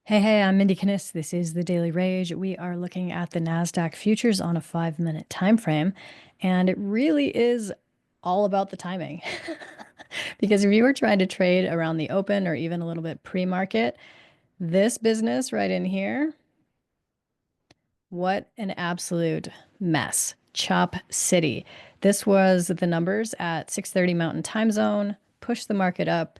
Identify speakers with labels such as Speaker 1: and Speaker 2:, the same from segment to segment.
Speaker 1: Hey, I'm Mindy Kinnis. This is the Daily Rage. We are looking at the NASDAQ futures on a 5 minute time frame, and it really is all about the timing. Because if you were trying to trade around the open or even a little bit pre-market, this business right in here, what an absolute mess. Chop City. This was the numbers at 6:30 Mountain Time Zone, pushed the market up,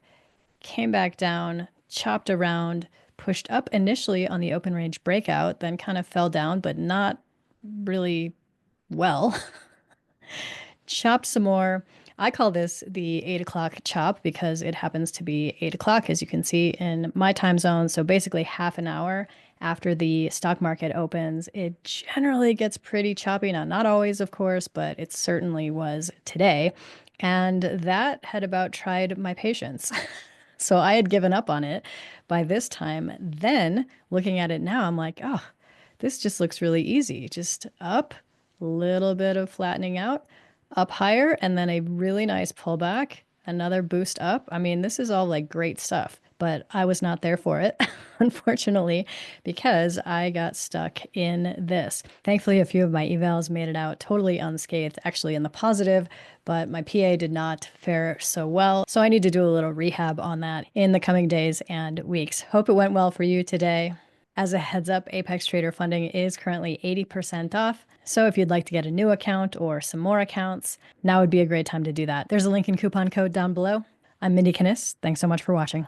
Speaker 1: came back down, chopped around, pushed up initially on the open range breakout, then kind of fell down, but not really well. Chopped some more. I call this the 8 o'clock chop because it happens to be 8 o'clock, as you can see in my time zone. So basically, half an hour after the stock market opens, it generally gets pretty choppy. Now, not always, of course, but it certainly was today. And that had about tried my patience. So I had given up on it by this time. Then looking at it now, I'm like, oh, this just looks really easy. Just up, little bit of flattening out, up higher, and then a really nice pullback, another boost up. I mean, this is all like great stuff, but I was not there for it, unfortunately, because I got stuck in this. Thankfully, a few of my evals made it out totally unscathed, actually in the positive, but my PA did not fare so well. So I need to do a little rehab on that in the coming days and weeks. Hope it went well for you today. As a heads up, Apex Trader funding is currently 80% off. So if you'd like to get a new account or some more accounts, now would be a great time to do that. There's a link and coupon code down below. I'm Mindy Kinnis. Thanks so much for watching.